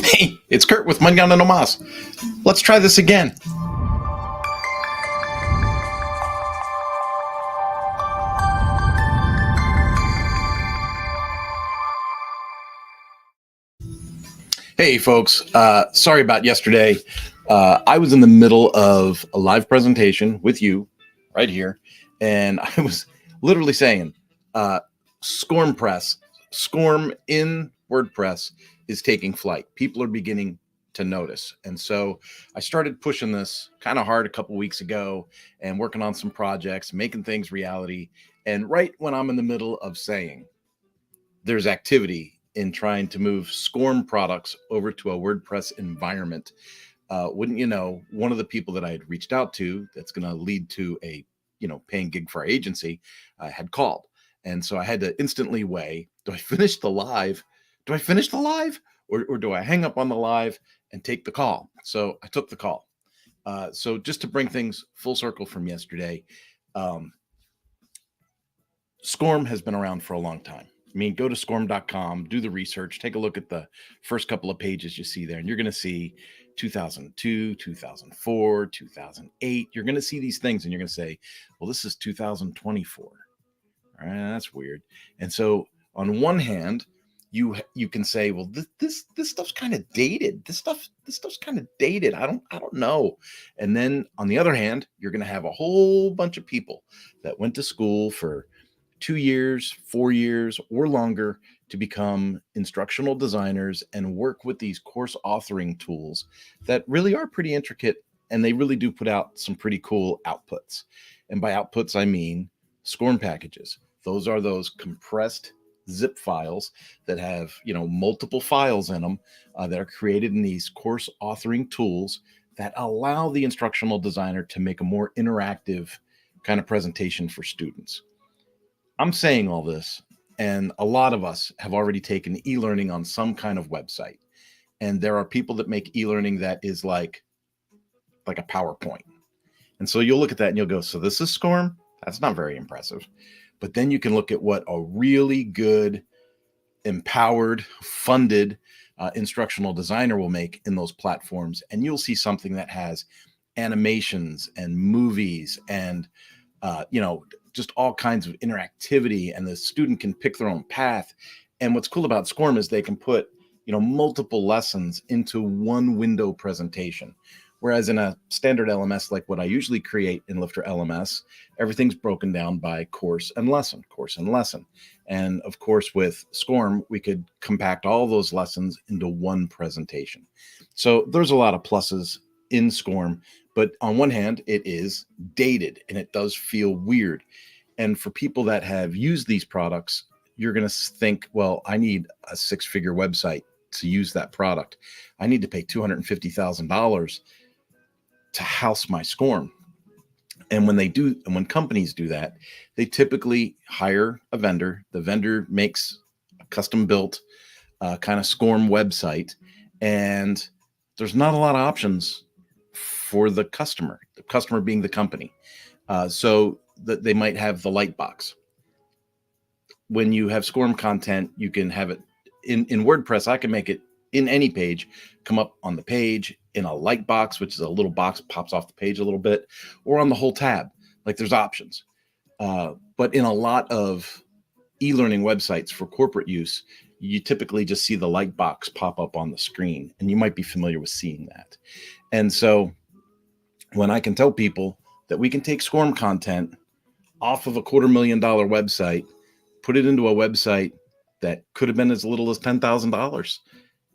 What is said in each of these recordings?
Hey, it's Kurt with Manana No Mas. Let's try this again. Hey, folks. Sorry about yesterday. I was in the middle of a live presentation with you right here, and I was literally saying, SCORM Press, SCORM in WordPress is taking flight. People are beginning to notice. And so I started pushing this kind of hard a couple weeks ago and working on some projects, making things reality. And right when I'm in the middle of saying, there's activity in trying to move SCORM products over to a WordPress environment. Wouldn't you know, one of the people that I had reached out to that's going to lead to a paying gig for our agency had called. And so I had to instantly weigh, do I finish the live? Do I finish the live? Or do I hang up on the live and take the call? So I took the call. So just to bring things full circle from yesterday, SCORM has been around for a long time. I mean, go to scorm.com, do the research, take a look at the first couple of pages you see there, and you're going to see 2002, 2004, 2008. You're going to see these things, and you're going to say, well, this is 2024. All right, that's weird. And so on one hand, you can say, well, this stuff's kind of dated. This stuff's kind of dated. I don't know. And then on the other hand, you're going to have a whole bunch of people that went to school for 2 years, 4 years, or longer to become instructional designers and work with these course authoring tools that really are pretty intricate, and they really do put out some pretty cool outputs. And by outputs, I mean SCORM packages. Those are those compressed zip files that have multiple files in them that are created in these course authoring tools that allow the instructional designer to make a more interactive kind of presentation for students. I'm saying all this, and a lot of us have already taken e-learning on some kind of website. And there are people that make e-learning that is like a PowerPoint. And so you'll look at that and you'll go, so this is SCORM? That's not very impressive. But then you can look at what a really good, empowered, funded instructional designer will make in those platforms. And you'll see something that has animations and movies and, just all kinds of interactivity, and the student can pick their own path. And what's cool about SCORM is they can put, multiple lessons into one window presentation. Whereas in a standard LMS, like what I usually create in Lifter LMS, everything's broken down by course and lesson. And of course, with SCORM, we could compact all those lessons into one presentation. So there's a lot of pluses in SCORM, but on one hand, it is dated and it does feel weird. And for people that have used these products, you're going to think, well, I need a 6-figure website to use that product. I need to pay $250,000 to house my SCORM. And when companies do that, they typically hire a vendor. The vendor makes a custom built kind of SCORM website, and there's not a lot of options for the customer being the company. So that they might have the light box. When you have SCORM content, you can have it in WordPress. I can make it in any page, come up on the page in a light box, which is a little box pops off the page a little bit, or on the whole tab. Like there's options. But in a lot of e-learning websites for corporate use, you typically just see the light box pop up on the screen, and you might be familiar with seeing that. And so when I can tell people that we can take SCORM content off of a $250,000 website, put it into a website that could have been as little as $10,000,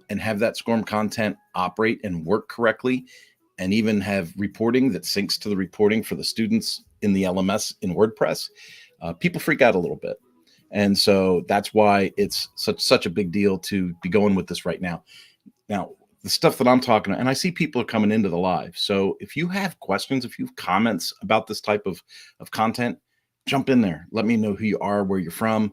and have that SCORM content operate and work correctly, and even have reporting that syncs to the reporting for the students in the LMS in WordPress, people freak out a little bit. And so that's why it's such a big deal to be going with this right now. Now, the stuff that I'm talking about, and I see people are coming into the live. So if you have questions, if you have comments about this type of content, jump in there. Let me know who you are, where you're from.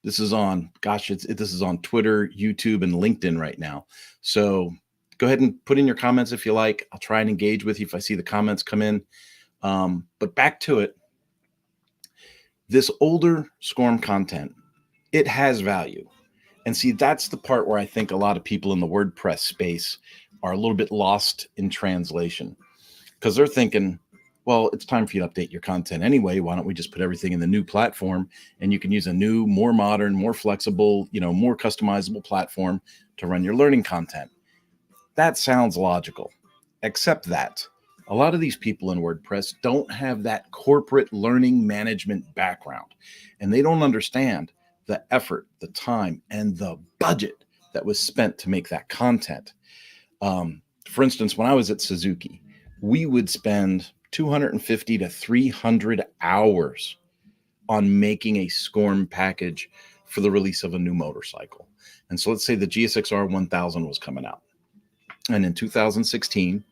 This is on, this is on Twitter, YouTube, and LinkedIn right now. So go ahead and put in your comments if you like. I'll try and engage with you if I see the comments come in. But back to it. This older SCORM content, it has value. And see, that's the part where I think a lot of people in the WordPress space are a little bit lost in translation, because they're thinking, well, it's time for you to update your content anyway. Why don't we just put everything in the new platform, and you can use a new, more modern, more flexible, more customizable platform to run your learning content. That sounds logical, except that a lot of these people in WordPress don't have that corporate learning management background, and they don't understand the effort, the time, and the budget that was spent to make that content. For instance, when I was at Suzuki, we would spend 250 to 300 hours on making a SCORM package for the release of a new motorcycle. And so let's say the GSX-R 1000 was coming out. And in 2016,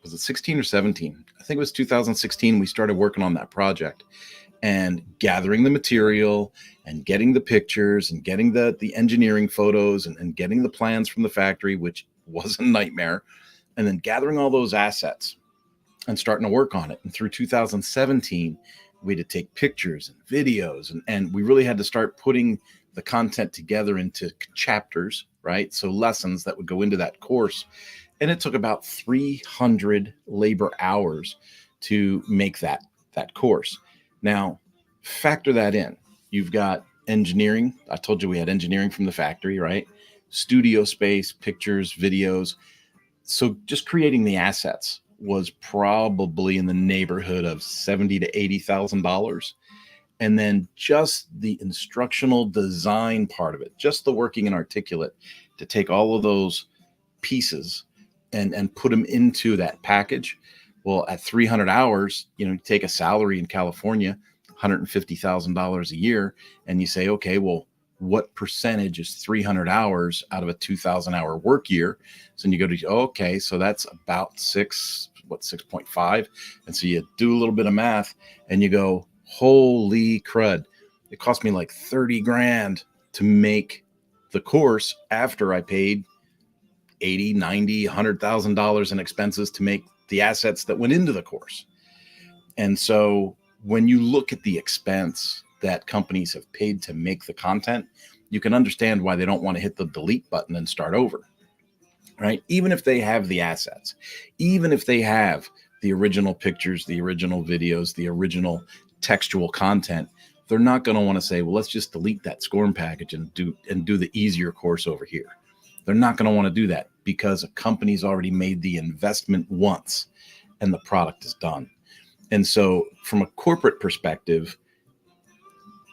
was it 16 or 17? I think it was 2016, we started working on that project and gathering the material and getting the pictures and getting the engineering photos and getting the plans from the factory, which was a nightmare, and then gathering all those assets and starting to work on it. And through 2017, we had to take pictures and videos, and we really had to start putting the content together into chapters, right? So lessons that would go into that course. And it took about 300 labor hours to make that course. Now, factor that in. You've got engineering. I told you we had engineering from the factory, right? Studio space, pictures, videos. So just creating the assets was probably in the neighborhood of $70,000 to $80,000. And then just the instructional design part of it, just the working and articulate, to take all of those pieces and put them into that package. Well, at 300 hours, you take a salary in California, $150,000 a year, and you say, okay, well, what percentage is 300 hours out of a 2,000-hour work year? So then you go to, okay, so that's about 6.5. And so you do a little bit of math and you go, holy crud, it cost me like 30 grand to make the course after I paid 80, 90, $100,000 in expenses to make the assets that went into the course. And so when you look at the expense that companies have paid to make the content, you can understand why they don't want to hit the delete button and start over, right? Even if they have the assets, even if they have the original pictures, the original videos, the original textual content, they're not going to want to say, well, let's just delete that SCORM package and do the easier course over here. They're not going to want to do that because a company's already made the investment once and the product is done. And so from a corporate perspective,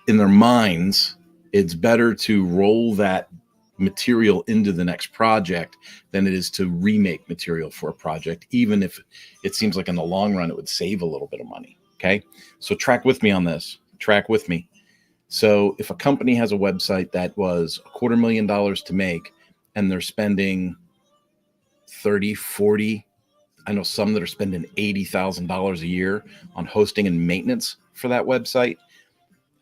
in their minds, it's better to roll that material into the next project than it is to remake material for a project, even if it seems like in the long run, it would save a little bit of money. Okay. So track with me on this. Track with me. So if a company has a website that was $250,000 to make, and they're spending 30, 40, I know some that are spending $80,000 a year on hosting and maintenance for that website.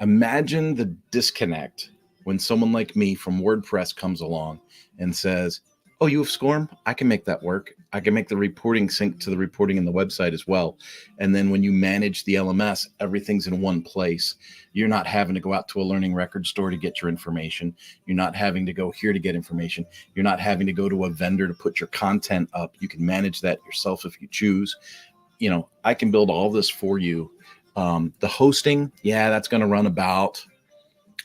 Imagine the disconnect when someone like me from WordPress comes along and says, oh, you have SCORM? I can make that work. I can make the reporting sync to the reporting in the website as well. And then when you manage the LMS, everything's in one place. You're not having to go out to a learning record store to get your information. You're not having to go here to get information. You're not having to go to a vendor to put your content up. You can manage that yourself if you choose. I can build all this for you. The hosting, that's going to run about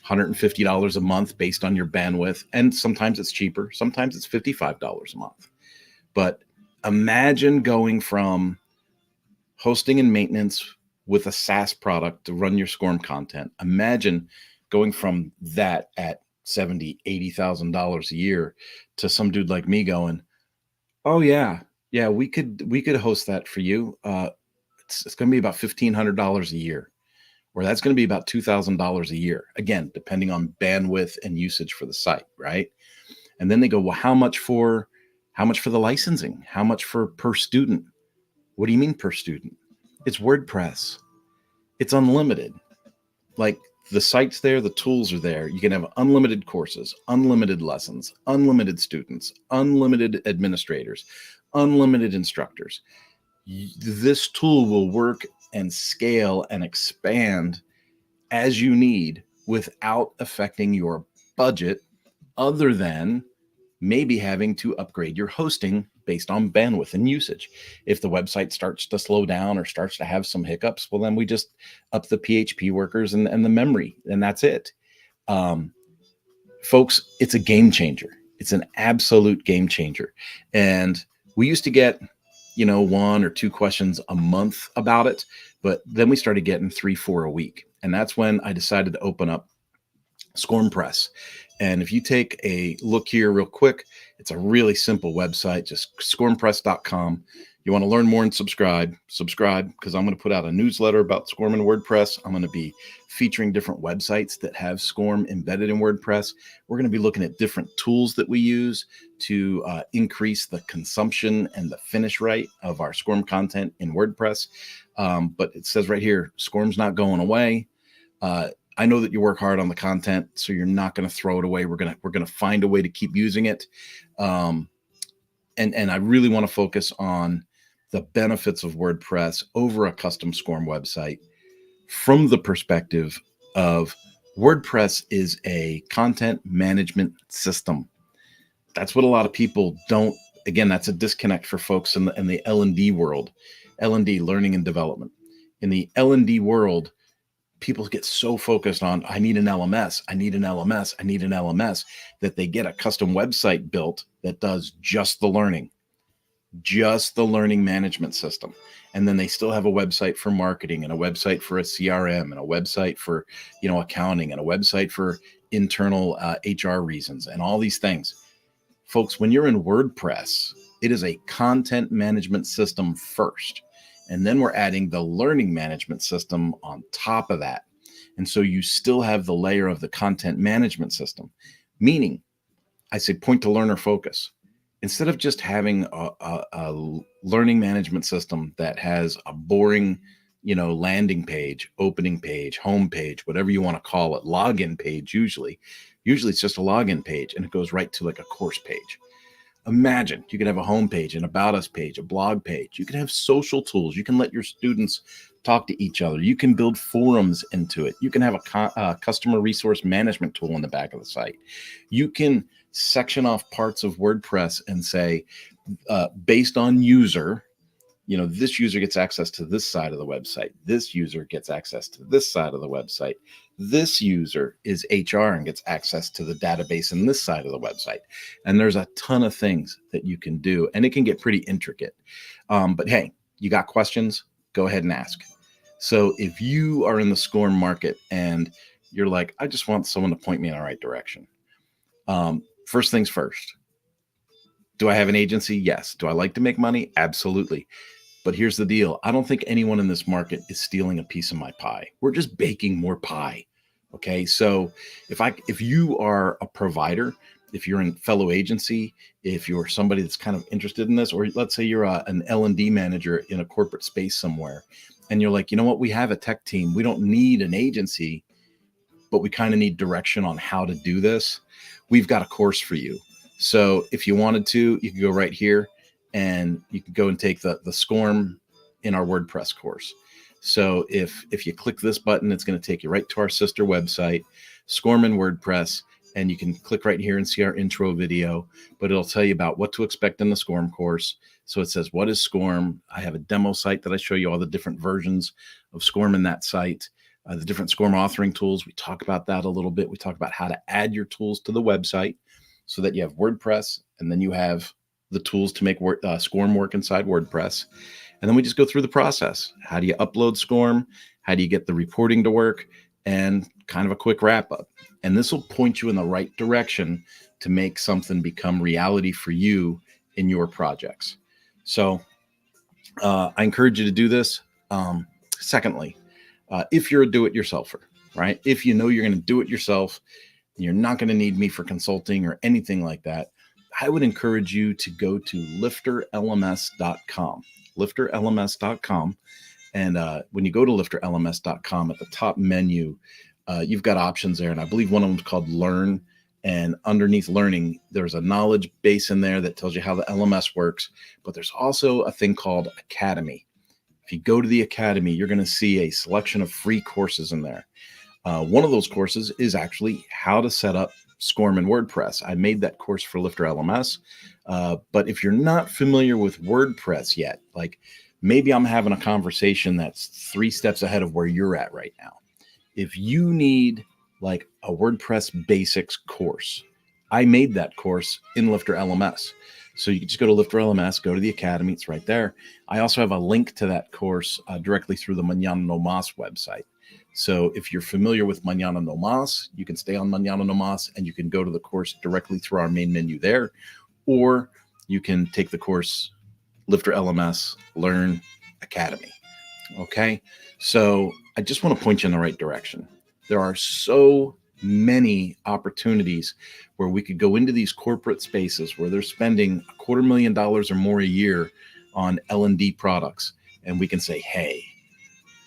$150 a month based on your bandwidth. And sometimes it's cheaper. Sometimes it's $55 a month. But imagine going from hosting and maintenance with a SaaS product to run your SCORM content. Imagine going from that at $70,000, $80,000 a year to some dude like me going, oh yeah, we could host that for you. It's going to be about $1,500 a year, or that's going to be about $2,000 a year. Again, depending on bandwidth and usage for the site, right? And then they go, well, how much for the licensing? How much for per student? What do you mean per student? It's WordPress. It's unlimited. Like the site's there, the tools are there. You can have unlimited courses, unlimited lessons, unlimited students, unlimited administrators, unlimited instructors. This tool will work and scale and expand as you need without affecting your budget other than maybe having to upgrade your hosting based on bandwidth and usage. If the website starts to slow down or starts to have some hiccups, well, then we just up the PHP workers and the memory, and that's it. Um, Folks, it's a game changer. It's an absolute game changer. And we used to get, 1 or 2 questions a month about it, but then we started getting 3, 4 a week. And that's when I decided to open up SCORM Press. And if you take a look here real quick, it's a really simple website, just scormpress.com. You want to learn more and subscribe because I'm going to put out a newsletter about SCORM and WordPress. I'm going to be featuring different websites that have SCORM embedded in WordPress. We're going to be looking at different tools that we use to increase the consumption and the finish rate of our SCORM content in WordPress. But it says right here, SCORM's not going away. I know that you work hard on the content, so you're not going to throw it away. We're gonna find a way to keep using it, and I really want to focus on the benefits of WordPress over a custom SCORM website from the perspective of WordPress is a content management system. That's what a lot of people don't. Again, that's a disconnect for folks in the L&D world, L&D, learning and development. In the L&D world, people get so focused on, I need an LMS, I need an LMS, I need an LMS, that they get a custom website built that does just the learning management system. And then they still have a website for marketing and a website for a CRM and a website for, accounting and a website for internal HR reasons and all these things. Folks, when you're in WordPress, it is a content management system first. And then we're adding the learning management system on top of that. And so you still have the layer of the content management system, meaning I say point to learner focus. Instead of just having a learning management system that has a boring, landing page, opening page, home page, whatever you want to call it, login page, usually it's just a login page and it goes right to like a course page. Imagine you could have a home page, an about us page, a blog page. You can have social tools. You can let your students talk to each other. You can build forums into it. You can have a customer resource management tool in the back of the site. You can section off parts of WordPress and say, based on user, this user gets access to this side of the website. This user gets access to this side of the website. This user is HR and gets access to the database in this side of the website. And there's a ton of things that you can do, and it can get pretty intricate. But hey, you got questions? Go ahead and ask. So if you are in the SCORM market and you're like, I just want someone to point me in the right direction. First things first. Do I have an agency? Yes. Do I like to make money? Absolutely. But here's the deal. I don't think anyone in this market is stealing a piece of my pie. We're just baking more pie. Okay. So if you are a provider, if you're a fellow agency, if you're somebody that's kind of interested in this, or let's say you're an L&D manager in a corporate space somewhere, and you're like, you know what, we have a tech team. We don't need an agency, but we kind of need direction on how to do this. We've got a course for you. So if you wanted to, you can go right here and you can go and take the SCORM in our WordPress course. So if you click this button, it's going to take you right to our sister website, SCORM in WordPress, and you can click right here and see our intro video, but it'll tell you about what to expect in the SCORM course. So it says, what is SCORM? I have a demo site that I show you all the different versions of SCORM in that site, the different SCORM authoring tools. We talk about that a little bit. We talk about how to add your tools to the website so that you have WordPress, and then you have the tools to make SCORM work inside WordPress. And then we just go through the process. How do you upload SCORM? How do you get the reporting to work? And kind of a quick wrap up. And this will point you in the right direction to make something become reality for you in your projects. So I encourage you to do this. Secondly, if you're a do-it-yourselfer, right? If you know you're going to do it yourself, you're not going to need me for consulting or anything like that, I would encourage you to go to lifterlms.com, lifterlms.com. And when you go to lifterlms.com, at the top menu, you've got options there. And I believe one of them is called Learn. And underneath Learning, there's a knowledge base in there that tells you how the LMS works. But there's also a thing called Academy. If you go to the Academy, you're going to see a selection of free courses in there. One of those courses is actually how to set up SCORM in WordPress. I made that course for Lifter LMS. But if you're not familiar with WordPress yet, like maybe I'm having a conversation that's 3 steps ahead of where you're at right now. If you need like a WordPress basics course, I made that course in Lifter LMS. So you can just go to Lifter LMS, go to the Academy. It's right there. I also have a link to that course directly through the Mañana No Mas website. So if you're familiar with Mañana No Mas, you can stay on Mañana No Mas and you can go to the course directly through our main menu there, or you can take the course Lifter LMS Learn Academy. Okay, so I just want to point you in the right direction. There are so many opportunities where we could go into these corporate spaces where they're spending $250,000 or more a year on L&D products, and we can say, hey,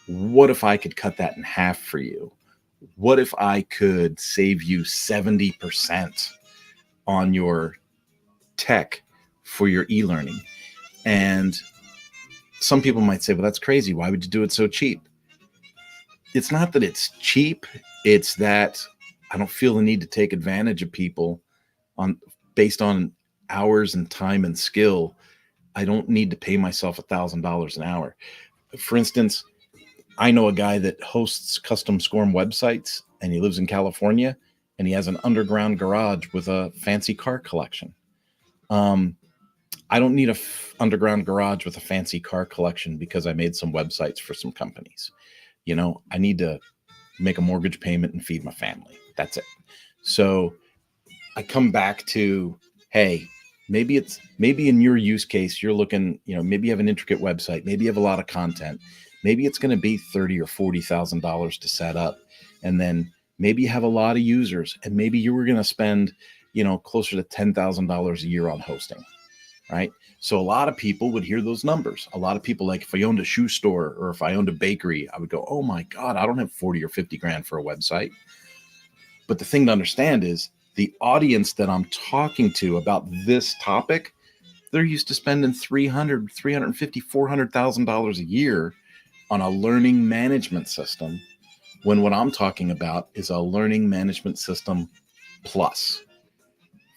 what if I could cut that in half for you? What if I could save you 70% on your tech for your e-learning? And some people might say, well, that's crazy. Why would you do it so cheap? It's not that it's cheap. It's that I don't feel the need to take advantage of people based on hours and time and skill. I don't need to pay myself $1,000 an hour. For instance, I know a guy that hosts custom SCORM websites, and he lives in California, and he has an underground garage with a fancy car collection. I don't need a underground garage with a fancy car collection because I made some websites for some companies. You know, I need to make a mortgage payment and feed my family. That's it. So I come back to, hey, maybe in your use case, you're looking, you know, maybe you have an intricate website, maybe you have a lot of content, maybe it's going to be $30,000 or $40,000 to set up. And then maybe you have a lot of users, and maybe you were going to spend, you know, closer to $10,000 a year on hosting. Right. So a lot of people would hear those numbers. A lot of people, like if I owned a shoe store or if I owned a bakery, I would go, oh my God, I don't have 40 or 50 grand for a website. But the thing to understand is the audience that I'm talking to about this topic, they're used to spending $300,000, $350,000, $400,000 a year on a learning management system, when what I'm talking about is a learning management system plus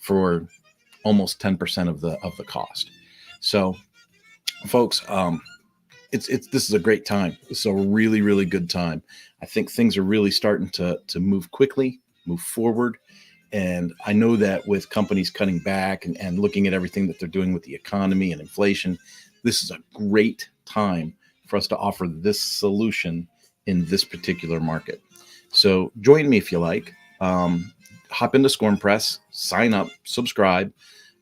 for almost 10% of the cost. So folks, this is a great time. It's a really, really good time. I think things are really starting to move quickly, move forward. And I know that with companies cutting back and looking at everything that they're doing with the economy and inflation, this is a great time for us to offer this solution in this particular market. So join me if you like. Hop into SCORM Press, sign up, subscribe.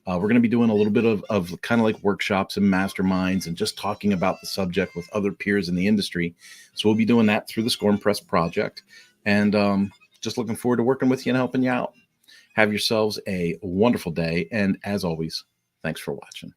We're going to be doing a little bit of kind of like workshops and masterminds and just talking about the subject with other peers in the industry. So we'll be doing that through the SCORM Press project, and just looking forward to working with you and helping you out. Have yourselves a wonderful day. And as always, thanks for watching.